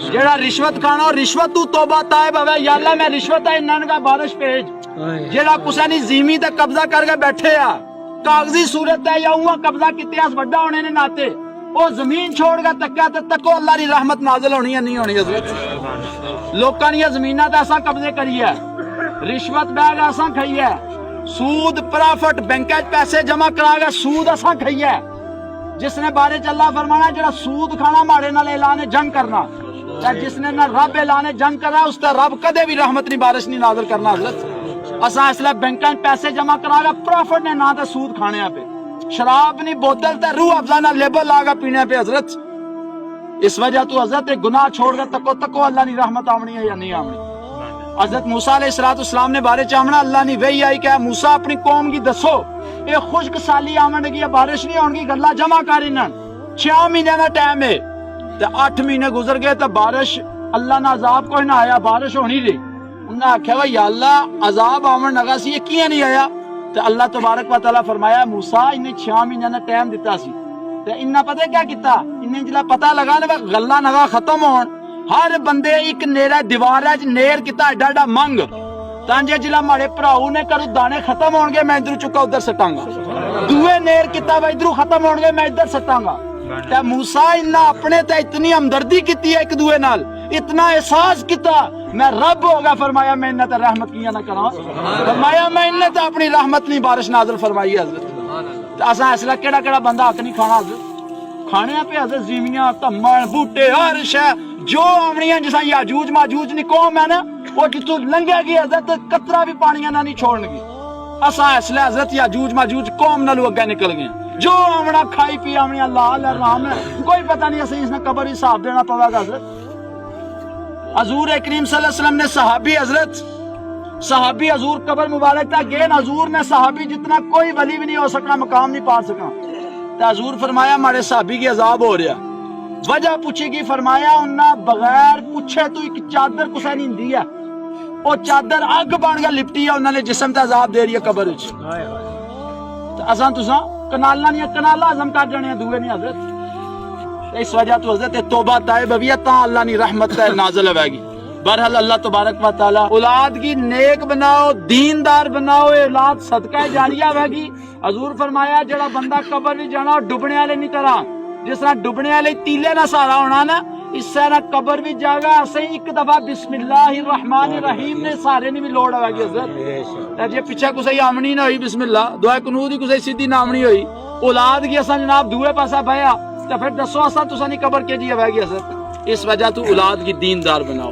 जेड़ा रिश्वत खाना और रिश्वत तू तौबा ताइब हवे या अल्लाह मैं रिश्वत है इन्हां का बारिश भेज जेड़ा कुसा नहीं ज़मीन ते कब्जा करके बैठे आ कागजी सूरत है या उहाँ कब्जा किते अस वड्डा होने ने नाते ओ जमीन छोड़ के तक्या ते तको अल्लाह दी रहमत नाज़िल होनी है नहीं होनी हज़रत लोकां दी ज़मीनां ते असां कब्जे करी है रिश्वत बैग असां खाई है सूद प्रॉफिट बैंक पैसे जमा करा के सूद असां खाई है जिसने बारे च अल्लाह फरमाना जेड़ा सूद खाना माड़े नाल ऐलान जंग करना जिसने ना रब ऐलान जंग करा उस ते रब कदे भी रहमत नहीं बारिश नहीं नाज़िल करना हज़रत असां इसलिए बैंकां पैसे जमा करा के प्रॉफिट ने ना ते सूद खाने पे शराब नहीं बोतल ते रूह अफ़ज़ा ना लेबल ला के पीने पे हज़रत इस वजह तू हज़रत गुनाह छोड़ कर तको तको अल्लाह की रहमत आवनी है या नहीं आवनी हज़रत मूसा अलैहिस्सलाम ने बारे चामना अल्लाह ने वही आई क्या मूसा अपनी कौम की दसो ये खुश्क साली आवन लगी है बारिश नहीं होगी गल्ला जमा कर इन्हां 6 महीने का टाइम है ते 8 महीने गुजर गए तो बारिश अल्लाह ना अजाब कोई ना आया बारिश होनी रही उन्हें आख्या भाई अल्लाह अजाब आवन लगा सी ये कियां नहीं आया तो अल्लाह तबारक व तआला फरमाया मूसा इन्हें 6 महीने का टाइम दिता सी ते इन्ना पता क्या किया इन्हें जिला पता लगा ना गल्ला नगा खत्म होन हर बंदे एक नेरा दीवार नेर किता एडा एडा मंग तांजे जिला माड़े भराऊ ने करू दाने खत्म होंगे मैं इधर चुका उधर सटांगा दुए नेर किता वा इधर खत्म होंगे मैं इधर सटांगा ते मूसा इन्ना अपने ते इतनी हमदर्दी की है एक दुए नाल इतना एहसास किया मैं रब होगा फरमाया मैं इन्ना ते रहमत किया ना करा फरमाया मैं इन्ना ते अपनी रहमत नहीं बारिश नाज़िल फरमाई हज़रत असा इसला केड़ा केड़ा बंदा हक नहीं खाना हज़रत खाने पे हज़रत जीवियां धम्मन बूटे हर शै जो आमनियां जिसा याजूज माजूज नी कौम है ना वो जितों लंघेगी हज़रत कतरा भी पानी ना नहीं छोड़नगी असा इसलिए हज़रत याजूज माजूज कौम नालों अगे निकल गए जो आमना खाई पी आमनियां लाल आराम है कोई पता नहीं असें इसने कबर हिसाब देना पवेगा हज़रत हजूर करीम सल्लल्लाहु अलैहि वसल्लम ने सहाबी हजूर कबर मुबारक तक गए हजूर ने सहाबी जितना कोई वली भी नहीं हो सकना मकाम नहीं पा सकना तो हजूर फरमाया मारे सहाबी की अजाब हो रहा वजह पूछेगी फरमाया उन्ना बगैर पूछे तो एक चादर कुछ नहीं दी है वो चादर अग बन के लिपटी है उन्होंने जिस्म ते अजाब दे रही है कबर असा तुसा कनाला नहीं कनाला आजम कर जाने दूए नहीं हजरत इस वजह तो हजरत तौबा ताइब भी है ता अल्लाह की रहमत नाज़िल होगी बहरहाल अल्लाह तबारक व तआला औलाद की नेक बनाओ दीनदार बनाओ औलाद सदका जारिया होगी हजूर फरमाया जड़ा बंदा कबर भी जाना डुबने वाले नहीं तरह जिस तरह डुबने वाले तीले ना सहारा होना ना इस तरह कबर भी जागा असें एक दफा बिस्मिल्लाहिर्रहमानिर्रहीम ने सारे ने भी लोड़ होगी हज़रत जे पीछे कुछ आमनी ना हुई बिस्मिल्लाह दुआ कनूद ही कुछ सीधी ना आमनी हुई औलाद की असा जनाब दूए पासा बया तो फिर दसो असा तुसा नहीं कबर के जी होगी हज़रत इस वजह तू औलाद की दीनदार बनाओ।